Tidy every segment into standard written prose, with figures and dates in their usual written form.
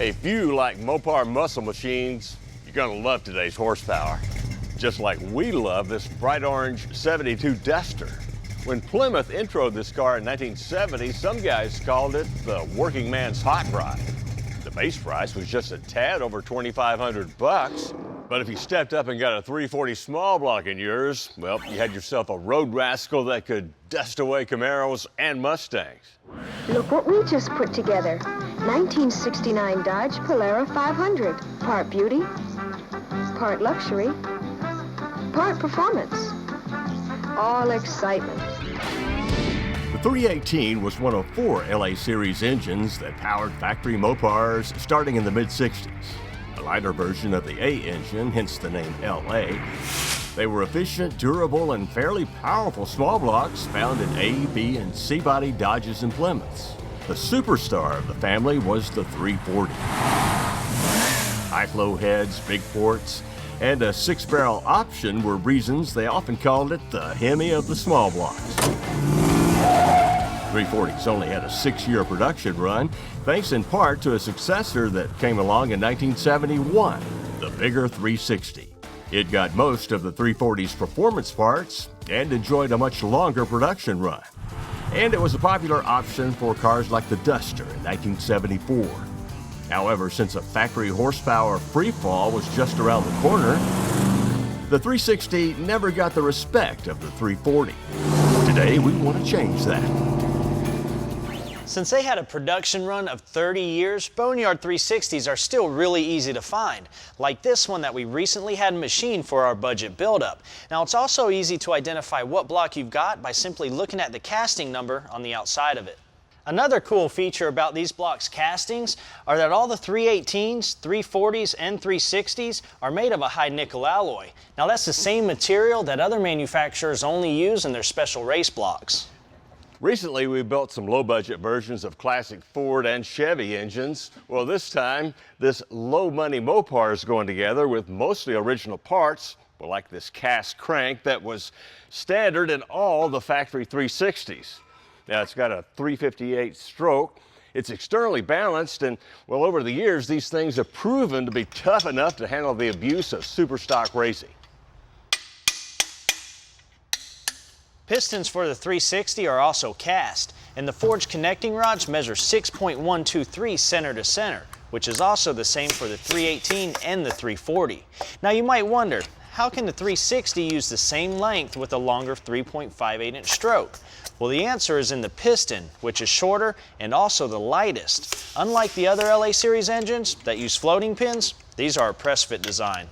If you like Mopar muscle machines, you're gonna love today's horsepower. Just like we love this bright orange 72 Duster. When Plymouth introed this car in 1970, some guys called it the working man's hot rod. The base price was just a tad over $2,500, but if you stepped up and got a 340 small block in yours, well, you had yourself a road rascal that could dust away Camaros and Mustangs. Look what we just put together. 1969 Dodge Polara 500. Part beauty, part luxury, part performance. All excitement. The 318 was one of 4 LA Series engines that powered factory Mopars starting in the mid-60s. A lighter version of the A engine, hence the name LA. They were efficient, durable, and fairly powerful small blocks found in A, B, and C body Dodges and Plymouths. The superstar of the family was the 340. High-flow heads, big ports, and a 6-barrel option were reasons they often called it the Hemi of the small blocks. 340s only had a 6-year production run, thanks in part to a successor that came along in 1971, the bigger 360. It got most of the 340's performance parts and enjoyed a much longer production run. And it was a popular option for cars like the Duster in 1974. However, since a factory horsepower freefall was just around the corner, the 360 never got the respect of the 340. Today, we want to change that. Since they had a production run of 30 years, Boneyard 360s are still really easy to find, like this one that we recently had machined for our budget buildup. Now, it's also easy to identify what block you've got by simply looking at the casting number on the outside of it. Another cool feature about these blocks' castings are that all the 318s, 340s, and 360s are made of a high nickel alloy. Now, that's the same material that other manufacturers only use in their special race blocks. Recently, we built some low-budget versions of classic Ford and Chevy engines. Well, this time, this low-money Mopar is going together with mostly original parts, well, like this cast crank that was standard in all the factory 360s. Now, it's got a 358 stroke. It's externally balanced, and, well, over the years, these things have proven to be tough enough to handle the abuse of super stock racing. Pistons for the 360 are also cast, and the forged connecting rods measure 6.123 center to center, which is also the same for the 318 and the 340. Now, you might wonder, how can the 360 use the same length with a longer 3.58-inch stroke? Well, the answer is in the piston, which is shorter and also the lightest. Unlike the other LA Series engines that use floating pins, these are a press-fit design.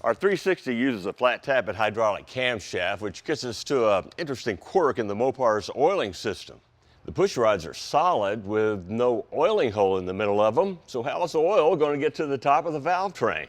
Our 360 uses a flat tappet hydraulic camshaft, which gets us to an interesting quirk in the Mopar's oiling system. The push rods are solid with no oiling hole in the middle of them, so how is the oil going to get to the top of the valve train?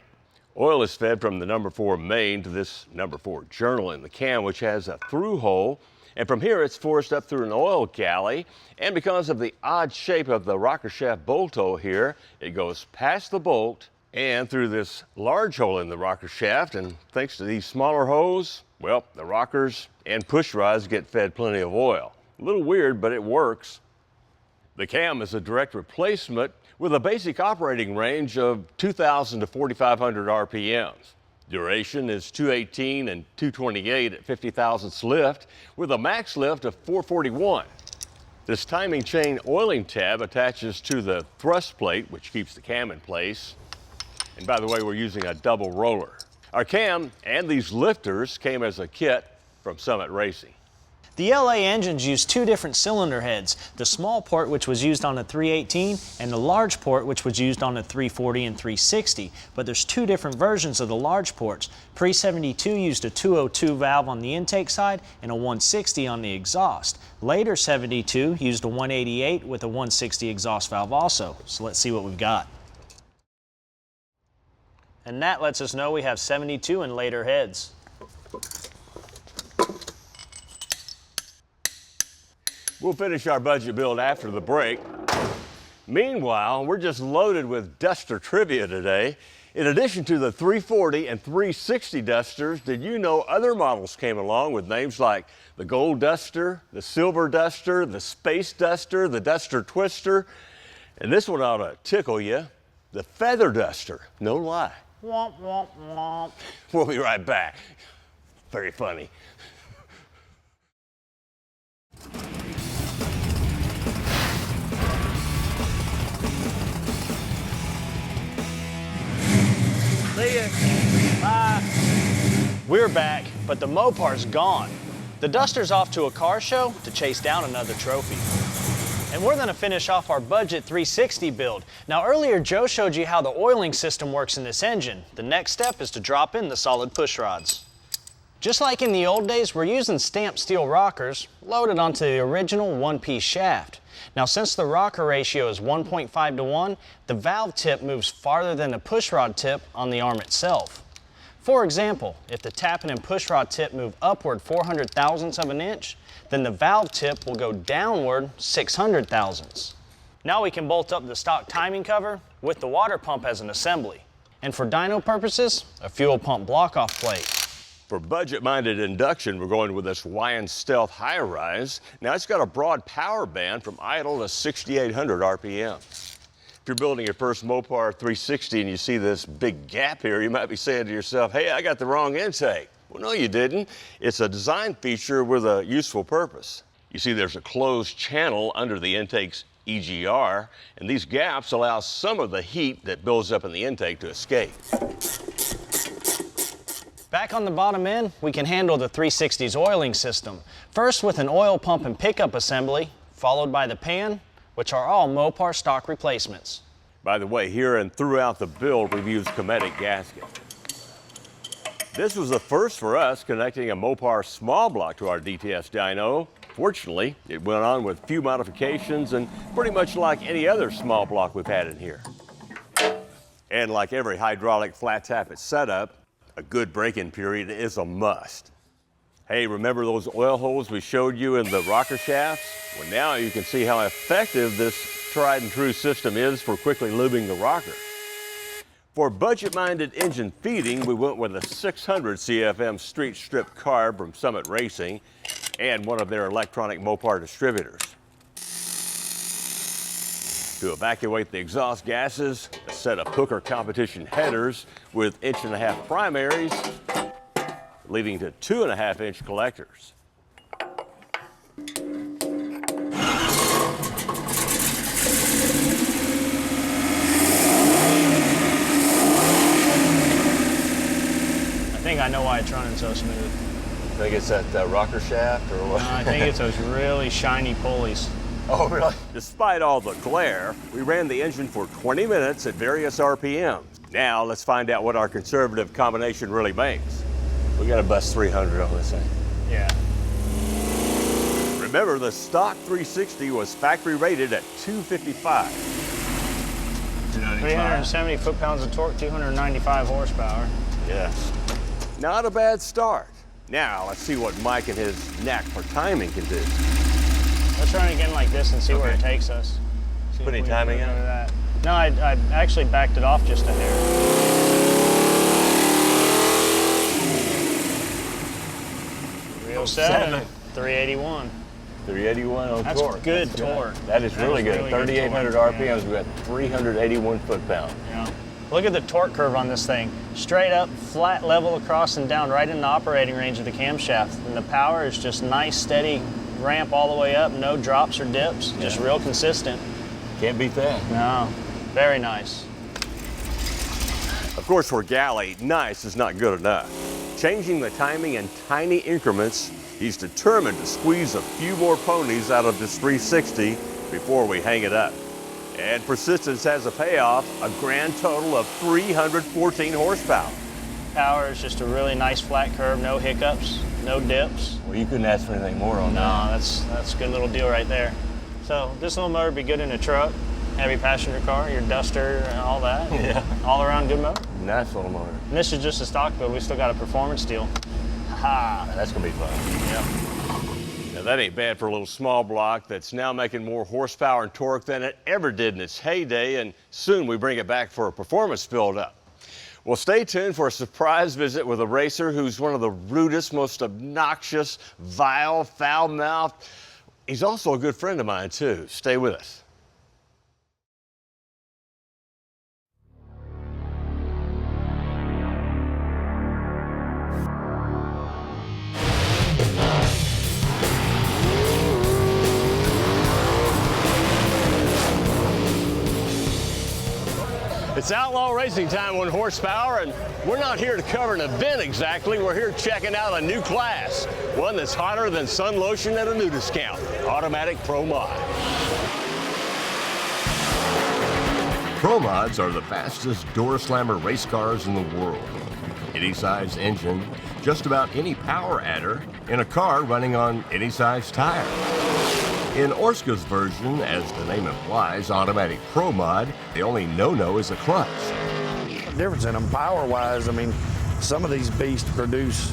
Oil is fed from the number 4 main to this number 4 journal in the cam, which has a through hole, and from here it's forced up through an oil galley, and because of the odd shape of the rocker shaft bolt hole here, it goes past the bolt and through this large hole in the rocker shaft, and thanks to these smaller holes, well, the rockers and push rods get fed plenty of oil. A little weird, but it works. The cam is a direct replacement with a basic operating range of 2,000 to 4,500 RPMs. Duration is 218 and 228 at 50 thousandths lift, with a max lift of 441. This timing chain oiling tab attaches to the thrust plate, which keeps the cam in place. And by the way, we're using a double roller. Our cam and these lifters came as a kit from Summit Racing. The LA engines use 2 different cylinder heads, the small port which was used on the 318 and the large port which was used on the 340 and 360, but there's 2 different versions of the large ports. Pre-72 used a 202 valve on the intake side and a 160 on the exhaust. Later 72 used a 188 with a 160 exhaust valve also. So let's see what we've got. And that lets us know we have 72 and later heads. We'll finish our budget build after the break. Meanwhile, we're just loaded with Duster trivia today. In addition to the 340 and 360 Dusters, did you know other models came along with names like the Gold Duster, the Silver Duster, the Space Duster, the Duster Twister? And this one ought to tickle you. The feather duster, no lie. Womp, womp, womp. We'll be right back. Very funny. See ya. Bye. We're back, but the Mopar's gone. The Duster's off to a car show to chase down another trophy. And we're gonna finish off our budget 360 build. Now earlier Joe showed you how the oiling system works in this engine. The next step is to drop in the solid push rods. Just like in the old days, we're using stamped steel rockers loaded onto the original one-piece shaft. Now since the rocker ratio is 1.5 to 1, the valve tip moves farther than the push rod tip on the arm itself. For example, if the tappet and push rod tip move upward 400 thousandths of an inch, then the valve tip will go downward 600 thousandths. Now we can bolt up the stock timing cover with the water pump as an assembly. And for dyno purposes, a fuel pump block-off plate. For budget-minded induction, we're going with this Wyand Stealth High Rise. Now it's got a broad power band from idle to 6,800 RPM. If you're building your first Mopar 360 and you see this big gap here, you might be saying to yourself, hey, I got the wrong intake. Well, no, you didn't. It's a design feature with a useful purpose. You see there's a closed channel under the intake's EGR, and these gaps allow some of the heat that builds up in the intake to escape. Back on the bottom end, we can handle the 360's oiling system. First with an oil pump and pickup assembly, followed by the pan, which are all Mopar stock replacements. By the way, here and throughout the build, we've used Cometic gasket. This was the first for us, connecting a Mopar small block to our DTS dyno. Fortunately, it went on with few modifications and pretty much like any other small block we've had in here. And like every hydraulic flat tappet setup, a good break-in period is a must. Hey, remember those oil holes we showed you in the rocker shafts? Well, now you can see how effective this tried and true system is for quickly lubing the rocker. For budget-minded engine feeding, we went with a 600 CFM street strip carb from Summit Racing and one of their electronic Mopar distributors. To evacuate the exhaust gases, a set of Hooker competition headers with 1.5-inch primaries, leading to 2.5-inch collectors. I think I know why it's running so smooth. I think it's that rocker shaft or what? I think it's those really shiny pulleys. Oh, really? Despite all the glare, we ran the engine for 20 minutes at various RPMs. Now, let's find out what our conservative combination really makes. We got to bust 300 on this thing. Yeah. Remember, the stock 360 was factory rated at 255. 370 foot-pounds of torque, 295 horsepower. Yes. Not a bad start. Now, let's see what Mike and his knack for timing can do. Let's run it again like this and see where it takes us. See Put if any we timing can in? go to that. No, I actually backed it off just a hair. Real 7, 381. 381 on That's torque. good torque. That is really good. Really 3,800 torque. RPMs, we got 381 foot-pounds. Yeah. Look at the torque curve on this thing. Straight up, flat, level across and down, right in the operating range of the camshaft. And the power is just nice, steady ramp all the way up. No drops or dips. Just real consistent. Can't beat that. No, very nice. Of course, for Galley, nice is not good enough. Changing the timing in tiny increments, he's determined to squeeze a few more ponies out of this 360 before we hang it up. And persistence has a payoff, a grand total of 314 horsepower. Power is just a really nice flat curve, no hiccups, no dips. Well, you couldn't ask for anything more on that. No, that's a good little deal right there. So this little motor would be good in a truck, heavy passenger car, your Duster and all that. Yeah. All around good motor. Nice little motor. And this is just a stock build. We still got a performance deal. Ha! That's gonna be fun. Yep. Now that ain't bad for a little small block that's now making more horsepower and torque than it ever did in its heyday, and soon we bring it back for a performance build-up. Well, stay tuned for a surprise visit with a racer who's one of the rudest, most obnoxious, vile, foul-mouthed. He's also a good friend of mine, too. Stay with us. It's Outlaw Racing Time on Horsepower, and we're not here to cover an event exactly. We're here checking out a new class, one that's hotter than sun lotion at a new discount, Automatic Pro Mod. Pro Mods are the fastest door slammer race cars in the world. Any size engine, just about any power adder, in a car running on any size tire. In Orska's version, as the name implies, Automatic Pro Mod, the only no-no is a clutch. The difference in them power-wise, I mean, some of these beasts produce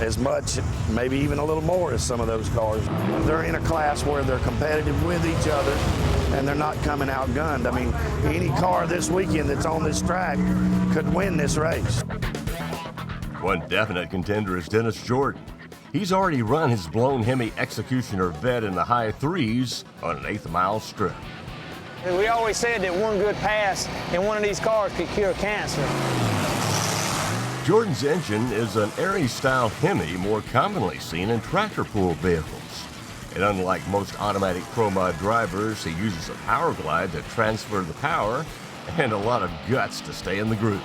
as much, maybe even a little more as some of those cars. They're in a class where they're competitive with each other and they're not coming outgunned. I mean, any car this weekend that's on this track could win this race. One definite contender is Dennis Jordan. He's already run his blown Hemi Executioner Vet in the high threes on an 1/8 mile strip. We always said that one good pass in one of these cars could cure cancer. Jordan's engine is an Aries-style Hemi more commonly seen in tractor pull vehicles. And unlike most Automatic Pro Mod drivers, he uses a power glide to transfer the power and a lot of guts to stay in the groove.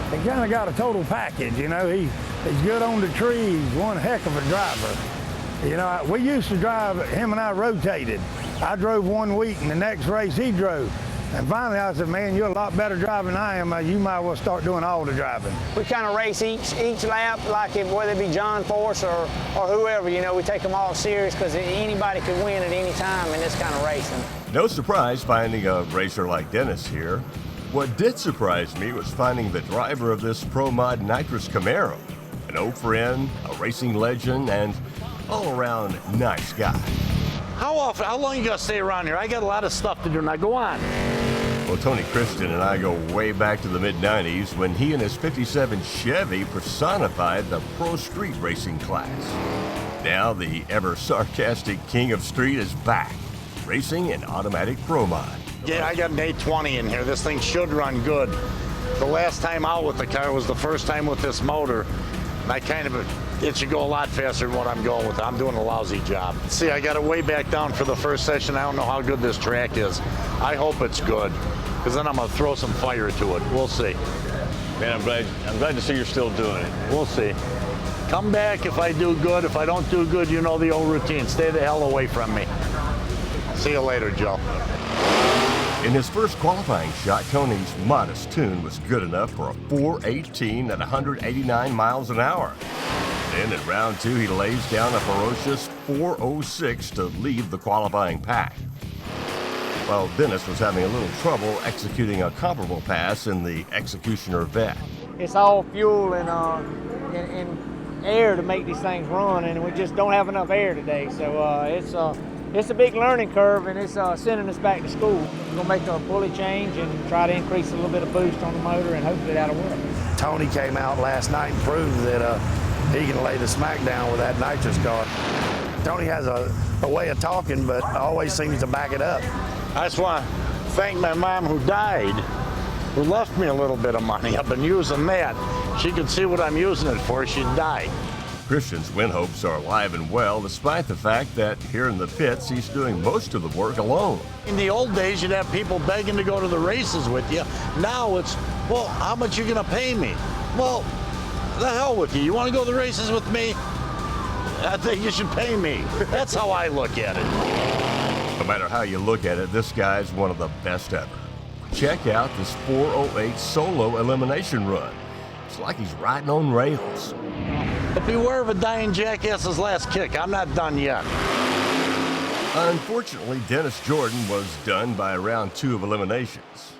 He kind of got a total package, you know. He's good on the trees, one heck of a driver. You know, we used to drive, him and I rotated. I drove one week and the next race he drove. And finally I said, man, you're a lot better driver than I am. You might well start doing all the driving. We kind of race each lap, like whether it be John Force or whoever, you know, we take them all serious because anybody could win at any time in this kind of racing. No surprise finding a racer like Dennis here. What did surprise me was finding the driver of this Pro Mod nitrous Camaro, an old friend, a racing legend, and all-around nice guy. How long you gonna stay around here? I got a lot of stuff to do now. Go on. Well, Tony Christian and I go way back to the mid-90s when he and his '57 Chevy personified the pro street racing class. Now the ever-sarcastic king of street is back, racing in Automatic Pro Mod. Yeah, I got an 820 in here. This thing should run good. The last time out with the car was the first time with this motor. And it should go a lot faster than what I'm going with. I'm doing a lousy job. See, I got it way back down for the first session. I don't know how good this track is. I hope it's good, because then I'm gonna throw some fire to it. We'll see. Man, I'm glad to see you're still doing it. We'll see. Come back if I do good. If I don't do good, you know the old routine. Stay the hell away from me. See you later, Joe. In his first qualifying shot, Tony's modest tune was good enough for a 418 at 189 miles an hour. Then in round two, he lays down a ferocious 406 to lead the qualifying pack. While Dennis was having a little trouble executing a comparable pass in the Executioner Vet. It's all fuel and air to make these things run, and we just don't have enough air today. So it's a big learning curve, and it's sending us back to school. We're gonna make a pulley change and try to increase a little bit of boost on the motor, and hopefully that'll work. Tony came out last night and proved that he can lay the smack down with that nitrous car. Tony has a way of talking, but always seems to back it up. I just want to thank my mom who died, who left me a little bit of money. I've been using that. She could see what I'm using it for. She'd die. Christian's win hopes are alive and well, despite the fact that here in the pits, he's doing most of the work alone. In the old days, you'd have people begging to go to the races with you. Now it's, well, how much are you gonna pay me? Well, the hell with you. You wanna go to the races with me? I think you should pay me. That's how I look at it. No matter how you look at it, this guy's one of the best ever. Check out this 408 solo elimination run. It's like he's riding on rails. But beware of a dying jackass's last kick. I'm not done yet. Unfortunately, Dennis Jordan was done by round two of eliminations.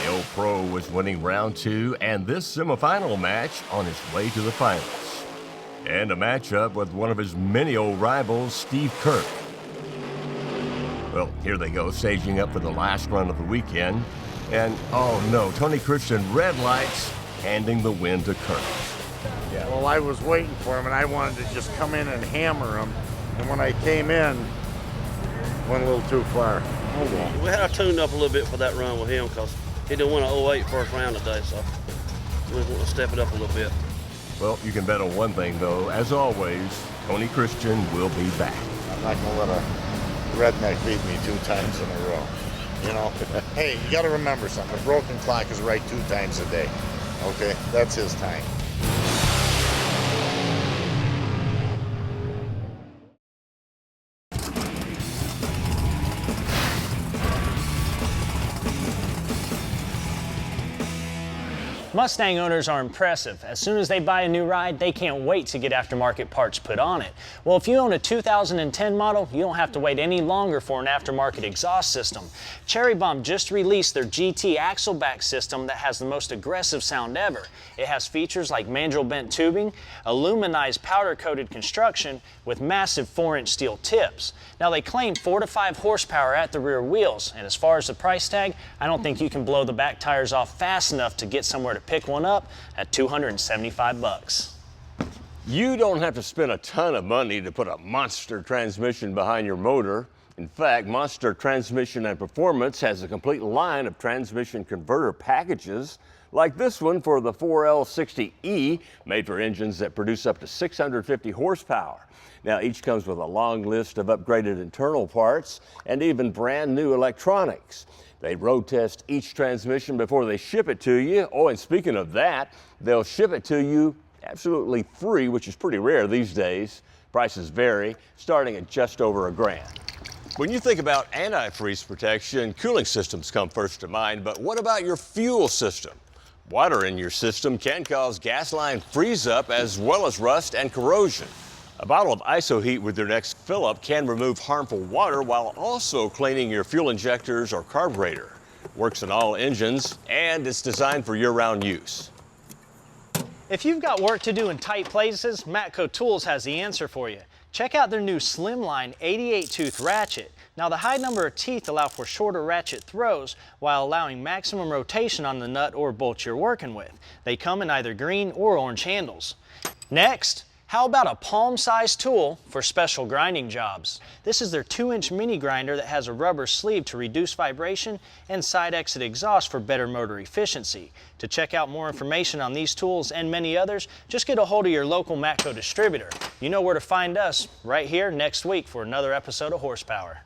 The old pro was winning round two and this semifinal match on his way to the finals. And a matchup with one of his many old rivals, Steve Kirk. Well, here they go, staging up for the last run of the weekend. And, oh no, Tony Christian red lights, handing the win to Kirk. Yeah. Well, I was waiting for him, and I wanted to just come in and hammer him. And when I came in, went a little too far. Oh, well. We had to tune up a little bit for that run with him because he didn't win an 08 first round today, so we want to step it up a little bit. Well, you can bet on one thing, though. As always, Tony Christian will be back. I'm not going to let a redneck beat me 2 times in a row. you know. Hey, you got to remember something. A broken clock is right 2 times a day. Okay, that's his time. Mustang owners are impressive. As soon as they buy a new ride, they can't wait to get aftermarket parts put on it. Well, if you own a 2010 model, you don't have to wait any longer for an aftermarket exhaust system. Cherry Bomb just released their GT axleback system that has the most aggressive sound ever. It has features like mandrel bent tubing, aluminized powder-coated construction with massive 4-inch steel tips. Now, they claim 4 to 5 horsepower at the rear wheels, and as far as the price tag, I don't think you can blow the back tires off fast enough to get somewhere to pick one up at $275. You don't have to spend a ton of money to put a monster transmission behind your motor. In fact, Monster Transmission and Performance has a complete line of transmission converter packages, like this one for the 4L60E, made for engines that produce up to 650 horsepower. Now, each comes with a long list of upgraded internal parts and even brand new electronics. They road test each transmission before they ship it to you. Oh, and speaking of that, they'll ship it to you absolutely free, which is pretty rare these days. Prices vary, starting at just over $1,000. When you think about antifreeze protection, cooling systems come first to mind, but what about your fuel system? Water in your system can cause gas line freeze up as well as rust and corrosion. A bottle of ISO-Heat with your next fill-up can remove harmful water while also cleaning your fuel injectors or carburetor. Works in all engines, and it's designed for year-round use. If you've got work to do in tight places, Matco Tools has the answer for you. Check out their new Slimline 88-tooth ratchet. Now, the high number of teeth allow for shorter ratchet throws while allowing maximum rotation on the nut or bolt you're working with. They come in either green or orange handles. Next, how about a palm-sized tool for special grinding jobs? This is their 2-inch mini grinder that has a rubber sleeve to reduce vibration and side exit exhaust for better motor efficiency. To check out more information on these tools and many others, just get a hold of your local Matco distributor. You know where to find us right here next week for another episode of Horsepower.